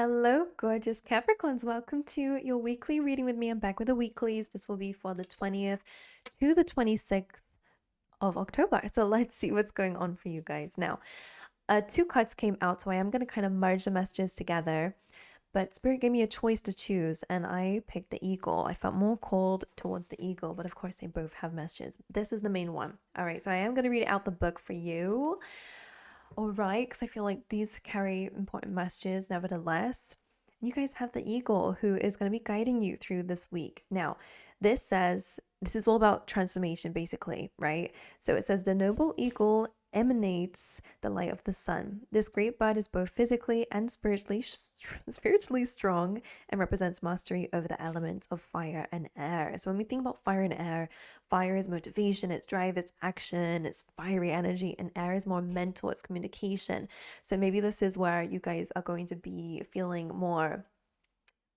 Hello, gorgeous Capricorns. Welcome to your weekly reading with me. I'm back with the weeklies. This will be for the 20th to the 26th of October. So let's see what's going on for you guys. Now, two cards came out, so I am going to kind of merge the messages together. But Spirit gave me a choice to choose, and I picked the Eagle. I felt more called towards the Eagle, but of course, they both have messages. This is the main one. All right, so I am going to read out the book for you. All right, because I feel like these carry important messages nevertheless. You guys have the Eagle who is going to be guiding you through this week. Now, this says, this is all about transformation, basically, right? So it says, the noble eagle emanates the light of the sun. This great bird is both physically and spiritually strong and represents mastery over the elements of fire and air. So when we think about fire and air, fire is motivation, it's drive, it's action, it's fiery energy, and air is more mental, it's communication. So maybe this is where you guys are going to be feeling more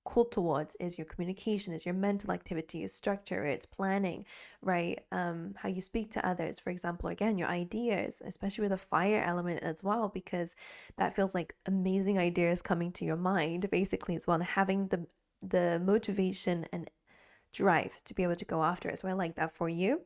called towards is your communication, is your mental activity, is structure, it's planning, right? How you speak to others, for example, again, your ideas, especially with a fire element as well, because that feels like amazing ideas coming to your mind, basically, as well, and having the motivation and drive to be able to go after it. So I like that for you.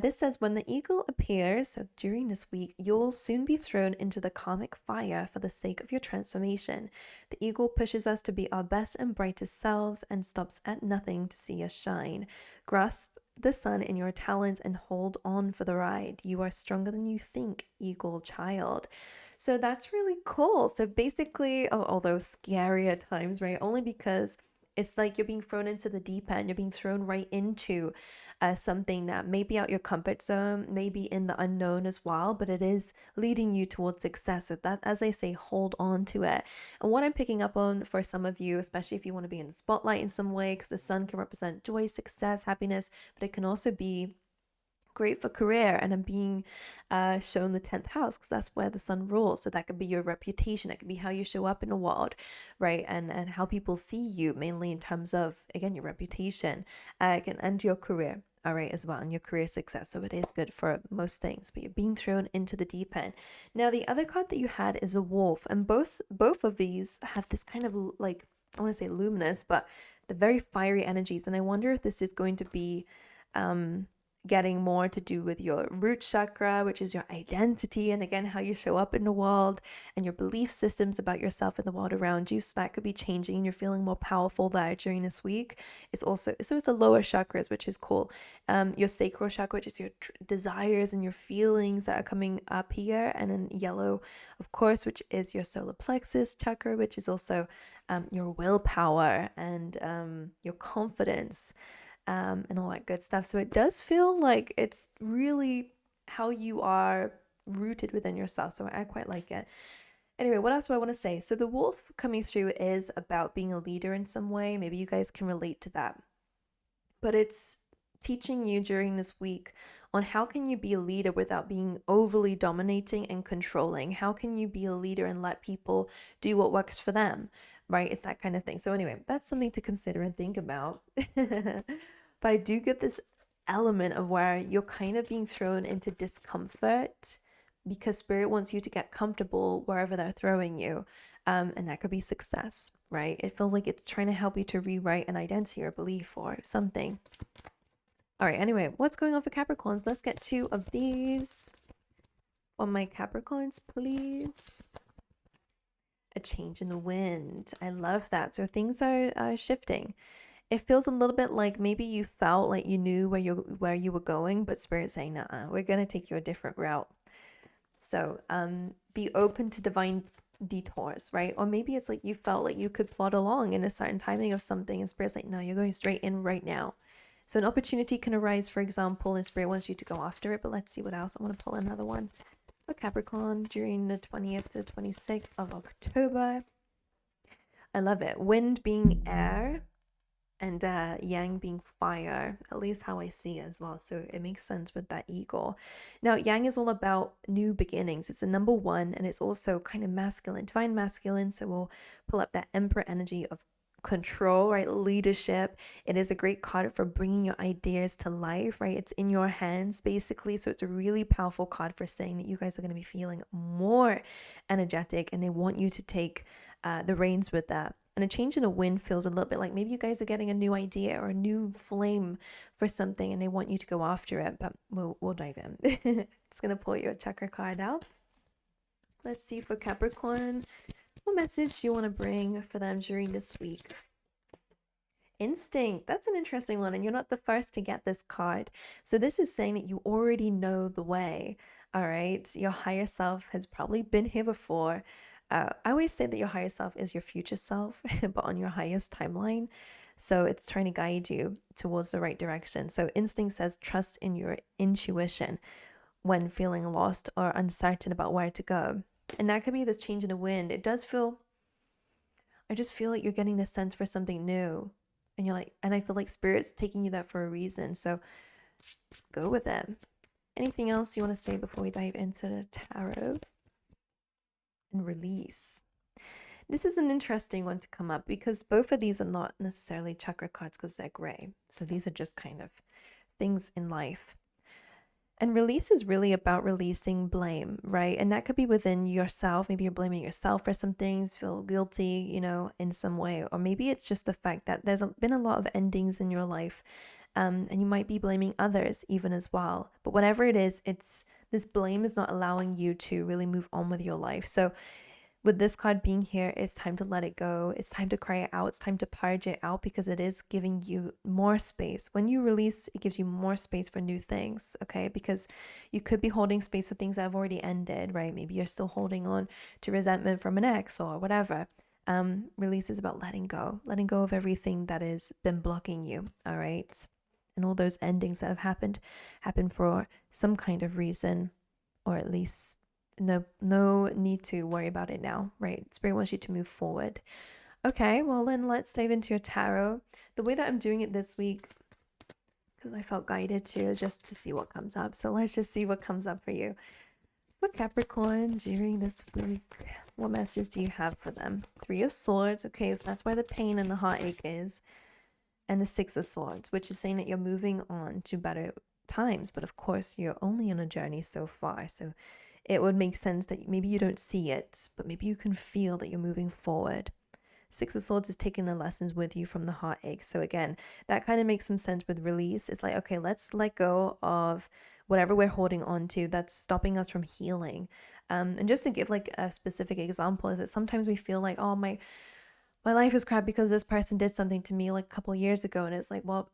This says, when the eagle appears, so during this week, you'll soon be thrown into the karmic fire for the sake of your transformation. The eagle pushes us to be our best and brightest selves and stops at nothing to see us shine. Grasp the sun in your talons and hold on for the ride. You are stronger than you think, eagle child. So that's really cool. So basically, although scary at times, right? Only because it's like you're being thrown into the deep end. You're being thrown right into something that may be out your comfort zone, maybe in the unknown as well, but it is leading you towards success. So that, as I say, hold on to it. And what I'm picking up on for some of you, especially if you want to be in the spotlight in some way, because the sun can represent joy, success, happiness, but it can also be great for career, and I'm being shown the 10th house because that's where the sun rules. So that could be your reputation, it could be how you show up in the world, right? And how people see you, mainly in terms of, again, your reputation, and your career, all right, as well, and your career success. So it is good for most things, but you're being thrown into the deep end. Now, the other card that you had is a wolf, and both of these have this kind of, like, I want to say luminous, but the very fiery energies. And I wonder if this is going to be getting more to do with your root chakra, which is your identity, and again, how you show up in the world, and your belief systems about yourself and the world around you. So that could be changing, and you're feeling more powerful there during this week. It's also, so it's the lower chakras, which is cool. Your sacral chakra, which is your desires and your feelings that are coming up here, and then yellow, of course, which is your solar plexus chakra, which is also your willpower and your confidence, and all that good stuff. So it does feel like it's really how you are rooted within yourself. So I quite like it. Anyway, what else do I want to say? So the wolf coming through is about being a leader in some way. Maybe you guys can relate to that. But it's teaching you during this week on how can you be a leader without being overly dominating and controlling. How can you be a leader and let people do what works for them, right? It's that kind of thing. So anyway, that's something to consider and think about. But I do get this element of where you're kind of being thrown into discomfort because spirit wants you to get comfortable wherever they're throwing you. And that could be success, right? It feels like it's trying to help you to rewrite an identity or belief or something. All right, anyway, what's going on for Capricorns? Let's get two of these for my Capricorns, please. A change in the wind. I love that. So things are shifting. It feels a little bit like maybe you felt like you knew where you were going, but Spirit's saying, nah, we're gonna take you a different route. So be open to divine detours, right? Or maybe it's like you felt like you could plod along in a certain timing of something, and Spirit's like, no, you're going straight in right now. So an opportunity can arise, for example, and Spirit wants you to go after it. But let's see what else. I want to pull another one for Capricorn during the 20th to 26th of October. I love it. Wind being air, and yang being fire, at least how I see it as well. So it makes sense with that eagle. Now, yang is all about new beginnings. It's a number one, and it's also kind of masculine, divine masculine. So we'll pull up that emperor energy of control, right? Leadership. It is a great card for bringing your ideas to life, right? It's in your hands, basically. So it's a really powerful card for saying that you guys are going to be feeling more energetic, and they want you to take the reins with that. And a change in a wind feels a little bit like maybe you guys are getting a new idea or a new flame for something and they want you to go after it, but we'll dive in. Just gonna pull your chakra card out. Let's see for Capricorn, what message do you want to bring for them during this week? Instinct. That's an interesting one, and you're not the first to get this card. So this is saying that you already know the way. All right, your higher self has probably been here before. I always say that your higher self is your future self, but on your highest timeline. So it's trying to guide you towards the right direction. So instinct says trust in your intuition when feeling lost or uncertain about where to go. And that could be this change in the wind. It does feel, I just feel like you're getting the sense for something new. And you're like, and I feel like spirit's taking you there for a reason. So go with it. Anything else you want to say before we dive into the tarot? And release. This is an interesting one to come up because both of these are not necessarily chakra cards because they're gray. So these are just kind of things in life. And release is really about releasing blame, right? And that could be within yourself. Maybe you're blaming yourself for some things, feel guilty, you know, in some way. Or maybe it's just the fact that there's been a lot of endings in your life. And you might be blaming others even as well. But whatever it is, it's this blame is not allowing you to really move on with your life. So with this card being here, it's time to let it go. It's time to cry it out. It's time to purge it out because it is giving you more space. When you release, it gives you more space for new things, okay? Because you could be holding space for things that have already ended, right? Maybe you're still holding on to resentment from an ex or whatever. Release is about letting go of everything that has been blocking you, all right? And all those endings that have happened for some kind of reason, or at least no need to worry about it now, right? Spirit wants you to move forward. Okay, well then let's dive into your tarot. The way that I'm doing it this week, because I felt guided to, just to see what comes up. So let's just see what comes up for you. For Capricorn during this week, what messages do you have for them? 3 of Swords. Okay, so that's where the pain and the heartache is. And the 6 of Swords, which is saying that you're moving on to better times. But of course, you're only on a journey so far. So it would make sense that maybe you don't see it, but maybe you can feel that you're moving forward. 6 of Swords is taking the lessons with you from the heartache. So again, that kind of makes some sense with release. It's like, okay, let's let go of whatever we're holding on to that's stopping us from healing. And just to give like a specific example, is that sometimes we feel like, oh, my life is crap because this person did something to me like a couple years ago. And it's like, well,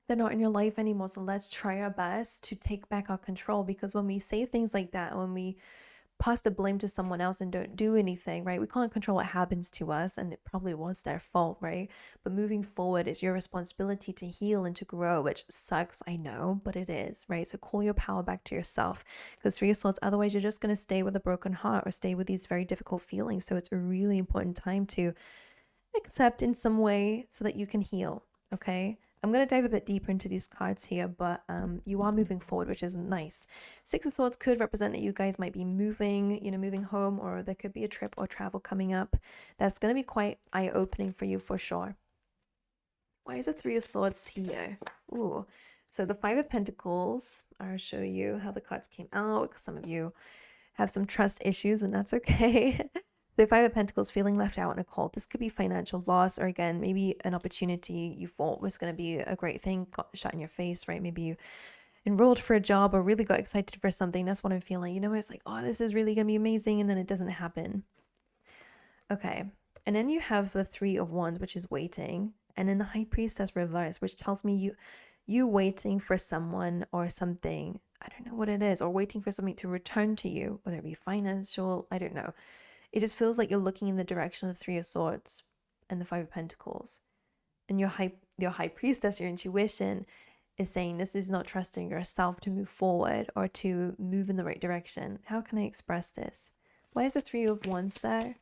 they're not in your life anymore. So let's try our best to take back our control, because when we say things like that, when we pass the blame to someone else and don't do anything, right? We can't control what happens to us, and it probably was their fault, right? But moving forward is your responsibility to heal and to grow, which sucks, I know, but it is, right? So call your power back to yourself, because 3 of Swords, otherwise you're just going to stay with a broken heart or stay with these very difficult feelings. So it's a really important time to accept in some way so that you can heal, okay? I'm going to dive a bit deeper into these cards here, but you are moving forward, which is nice. 6 of Swords could represent that you guys might be moving, moving home, or there could be a trip or travel coming up. That's going to be quite eye-opening for you for sure. Why is the 3 of Swords here? Ooh, so the 5 of Pentacles, I'll show you how the cards came out, because some of you have some trust issues, and that's okay. The 5 of Pentacles, feeling left out in a cult. This could be financial loss, or again, maybe an opportunity you thought was going to be a great thing got shut in your face, right? Maybe you enrolled for a job or really got excited for something. That's what I'm feeling. It's like, oh, this is really going to be amazing, and then it doesn't happen. Okay. And then you have the 3 of Wands, which is waiting. And then the High Priestess reverse, which tells me you waiting for someone or something. I don't know what it is, or waiting for something to return to you, whether it be financial, I don't know. It just feels like you're looking in the direction of the 3 of Swords and the 5 of Pentacles. And your high priestess, your intuition, is saying this is not trusting yourself to move forward or to move in the right direction. How can I express this? Why is the 3 of Wands there?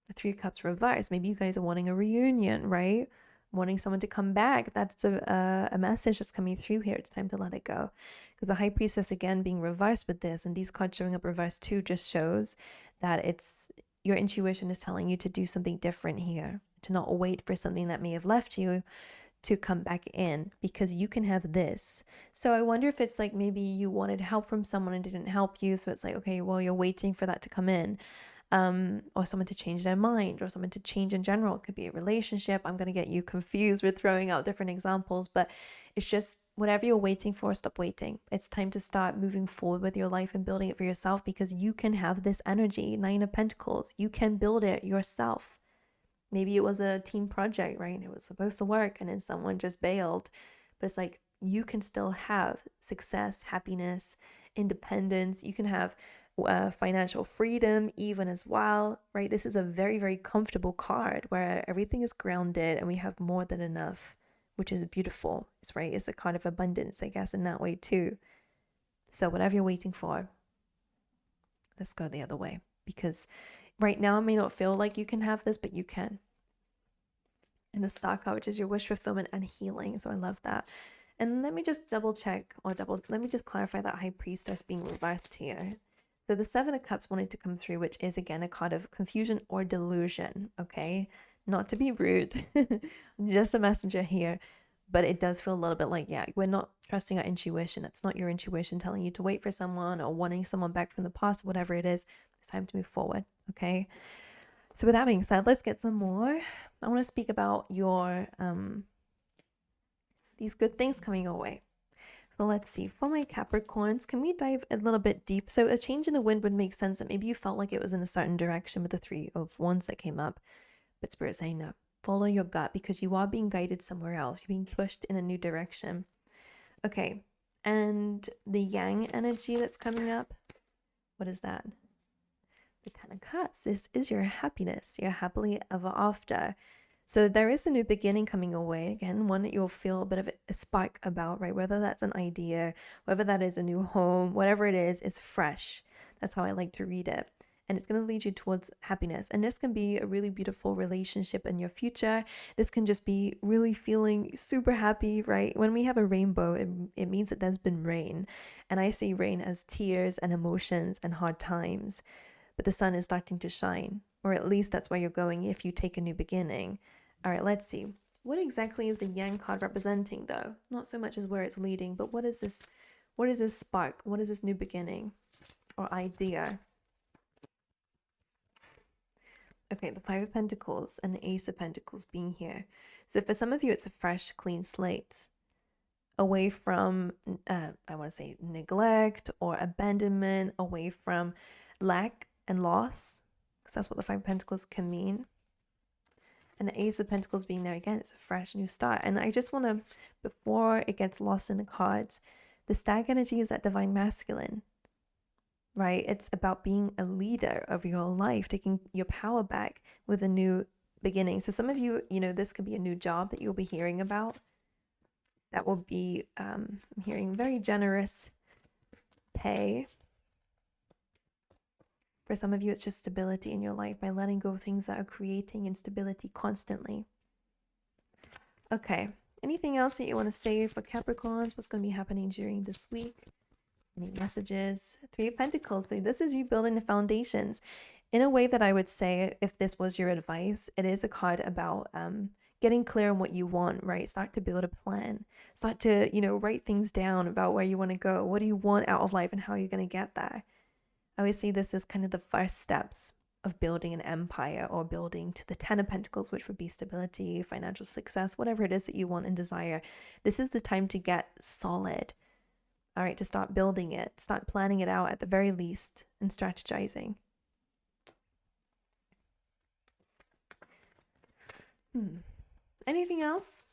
The 3 of Cups reversed. Maybe you guys are wanting a reunion, right? Wanting someone to come back. That's a message that's coming through here. It's time to let it go, because the High Priestess again being reversed with this, and these cards showing up reversed too, just shows that it's your intuition is telling you to do something different here, to not wait for something that may have left you to come back in, because you can have this. So I wonder if it's like maybe you wanted help from someone and didn't help you, so it's like, okay, well, you're waiting for that to come in. or someone to change their mind, or someone to change in general. It could be a relationship. I'm going to get you confused with throwing out different examples, but it's just whatever you're waiting for, stop waiting. It's time to start moving forward with your life and building it for yourself, because you can have this energy. Nine of Pentacles, you can build it yourself. Maybe it was a team project, right? And it was supposed to work and then someone just bailed. But it's like, you can still have success, happiness, independence. You can have financial freedom even as well, right? This is a very, very comfortable card where everything is grounded and we have more than enough, which is beautiful. It's right. It's a card of abundance, I guess, in that way too. So whatever you're waiting for, let's go the other way, because right now it may not feel like you can have this, but you can. And the Star card, which is your wish fulfillment and healing. So I love that. And let me just let me just clarify that High Priestess being reversed here. So the Seven of Cups wanted to come through, which is again a card of confusion or delusion, okay? Not to be rude, I'm just a messenger here, but it does feel a little bit like, yeah, we're not trusting our intuition. It's not your intuition telling you to wait for someone or wanting someone back from the past, whatever it is. It's time to move forward, okay? So with that being said, let's get some more. I want to speak about your these good things coming your way. So let's see, for my Capricorns, can we dive a little bit deep? So a change in the wind would make sense that maybe you felt like it was in a certain direction with the Three of Wands that came up, but Spirit's saying no, follow your gut, because you are being guided somewhere else. You're being pushed in a new direction. Okay, and the Yang energy that's coming up, what is that? The Ten of Cups. This is your happiness, your happily ever after. So there is a new beginning coming away. Again, one that you'll feel a bit of a spark about, right? Whether that's an idea, whether that is a new home, whatever it is, it's fresh. That's how I like to read it. And it's going to lead you towards happiness. And this can be a really beautiful relationship in your future. This can just be really feeling super happy, right? When we have a rainbow, it means that there's been rain. And I see rain as tears and emotions and hard times. But the sun is starting to shine, or at least that's where you're going if you take a new beginning. All right, let's see. What exactly is the Yang card representing, though? Not so much as where it's leading, but what is this? What is this spark? What is this new beginning or idea? Okay, the Five of Pentacles and the Ace of Pentacles being here. So for some of you, it's a fresh, clean slate, away from, I want to say, neglect or abandonment, away from lack and loss, because that's what the Five of Pentacles can mean. And the Ace of Pentacles being there again, it's a fresh new start. And I just want to, before it gets lost in the cards, the Stag energy is that divine masculine, right? It's about being a leader of your life, taking your power back with a new beginning. So some of you, this could be a new job that you'll be hearing about. That will be, I'm hearing very generous pay. For some of you, it's just stability in your life by letting go of things that are creating instability constantly. Okay, anything else that you want to say for Capricorns? What's going to be happening during this week? Any messages? Three of Pentacles. This is you building the foundations. In a way that I would say, if this was your advice, it is a card about getting clear on what you want, right? Start to build a plan. Start to, write things down about where you want to go. What do you want out of life and how you're going to get there? I always see this as kind of the first steps of building an empire, or building to the Ten of Pentacles, which would be stability, financial success, whatever it is that you want and desire. This is the time to get solid, all right, to start building it, start planning it out at the very least, and strategizing. Anything else?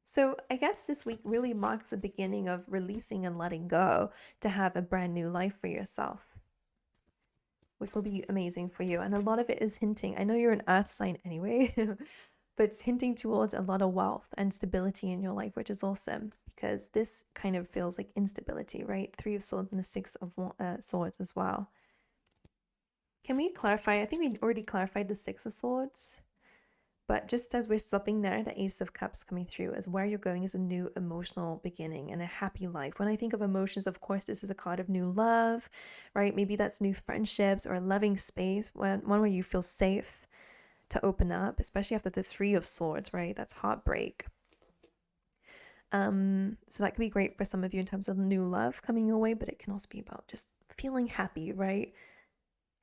So I guess this week really marks the beginning of releasing and letting go to have a brand new life for yourself, which will be amazing for you. And a lot of it is hinting, I know you're an earth sign anyway, but it's hinting towards a lot of wealth and stability in your life, which is awesome, because this kind of feels like instability, right? Three of Swords and the Six of Swords as well. Can we clarify? I think we already clarified the Six of Swords, but just as we're stopping there, the Ace of Cups coming through as where you're going is a new emotional beginning and a happy life. When I think of emotions, of course, this is a card of new love, right? Maybe that's new friendships or a loving space, one where you feel safe to open up, especially after the Three of Swords, right? That's heartbreak. So that could be great for some of you in terms of new love coming your way, but it can also be about just feeling happy, right?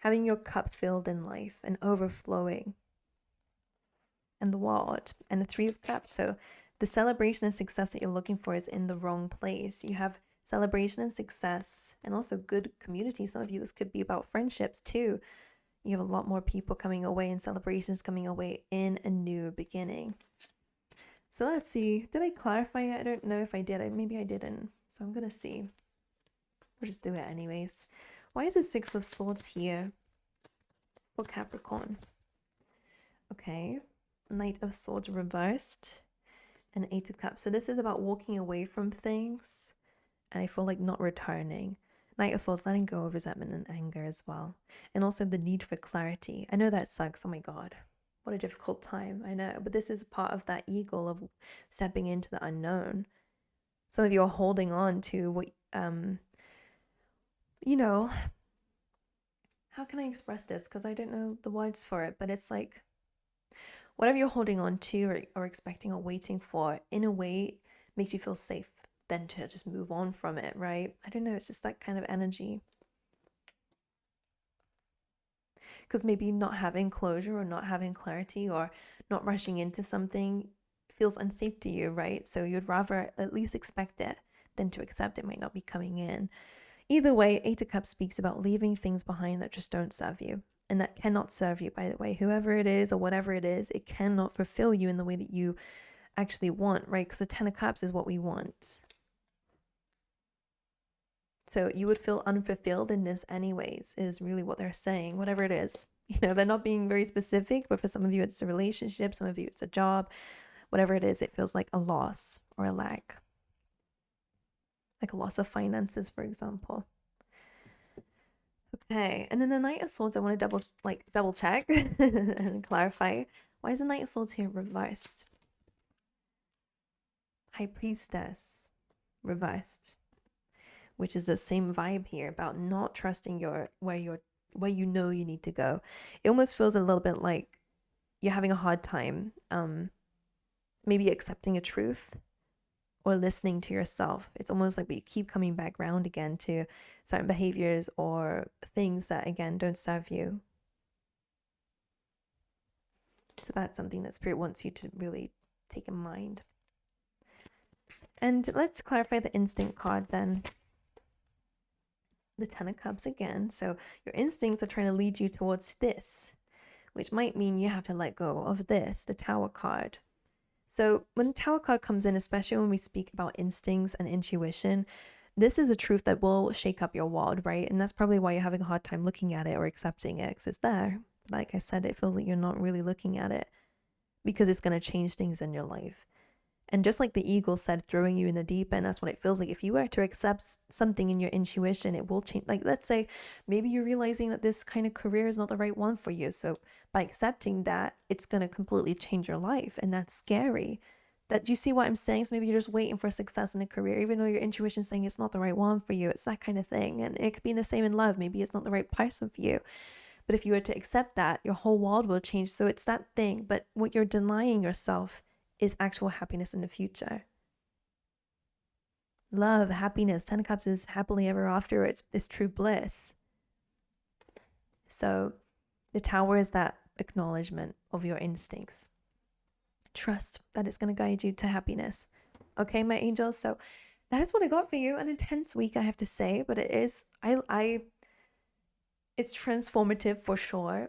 having your cup filled in life and overflowing, and the Ward and the Three of Cups. So the celebration and success that you're looking for is in the wrong place. You have celebration and success and also good community. Some of you, this could be about friendships too. You have a lot more people coming away and celebrations coming away in a new beginning. So let's see. Did I clarify it? I don't know if I did. Maybe I didn't. So I'm going to see. We'll just do it anyways. Why is the Six of Swords here for Capricorn? Okay. Knight of Swords reversed and Eight of Cups. So this is about walking away from things, and I feel like not returning. Knight of Swords, letting go of resentment and anger as well. And also the need for clarity. I know that sucks. Oh my God. What a difficult time. I know. But this is part of that eagle of stepping into the unknown. Some of you are holding on to what, you know, how can I express this? Because I don't know the words for it, but it's like whatever you're holding on to or expecting or waiting for, in a way, makes you feel safe than to just move on from it, right? I don't know. It's just that kind of energy. Because maybe not having closure or not having clarity or not rushing into something feels unsafe to you, right? So you'd rather at least expect it than to accept it might not be coming in. Either way, Eight of Cups speaks about leaving things behind that just don't serve you. And that cannot serve you, by the way. Whoever it is or whatever it is, it cannot fulfill you in the way that you actually want, right? Because the Ten of Cups is what we want. So you would feel unfulfilled in this anyways, is really what they're saying, whatever it is. You know, they're not being very specific, but for some of you, it's a relationship. Some of you, it's a job. Whatever it is, it feels like a loss or a lack. Like a loss of finances, for example. Okay, and then the Knight of Swords, I want to double check and clarify. Why is the Knight of Swords here reversed? High Priestess reversed, which is the same vibe here about not trusting where you know you need to go. It almost feels a little bit like you're having a hard time maybe accepting a truth or listening to yourself. It's almost like we keep coming back around again to certain behaviors or things that, again, don't serve you. So that's something that Spirit wants you to really take in mind. And let's clarify the instinct card then. The Ten of Cups again. So your instincts are trying to lead you towards this, which might mean you have to let go of this, the Tower card. So when the Tower card comes in, especially when we speak about instincts and intuition, this is a truth that will shake up your world, right? And that's probably why you're having a hard time looking at it or accepting it, because it's there. Like I said, it feels like you're not really looking at it because it's going to change things in your life. And just like the eagle said, throwing you in the deep end, that's what it feels like. If you were to accept something in your intuition, it will change. Like, let's say maybe you're realizing that this kind of career is not the right one for you. So by accepting that, it's going to completely change your life. And that's scary. That you see what I'm saying? So maybe you're just waiting for success in a career, even though your intuition is saying it's not the right one for you. It's that kind of thing. And it could be the same in love. Maybe it's not the right person for you. But if you were to accept that, your whole world will change. So it's that thing. But what you're denying yourself is actual happiness in the future. Love, happiness, Ten of Cups is happily ever after. It's true bliss. So the Tower is that acknowledgement of your instincts. Trust that it's going to guide you to happiness. Okay, my angels. So that is what I got for you. An intense week, I have to say, but it is, it's transformative for sure,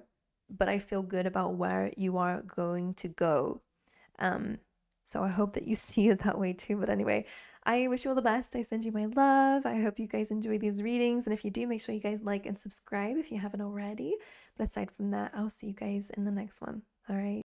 but I feel good about where you are going to go. So I hope that you see it that way too. But anyway, I wish you all the best. I send you my love. I hope you guys enjoy these readings. And if you do, make sure you guys like and subscribe if you haven't already. But aside from that, I'll see you guys in the next one. All right.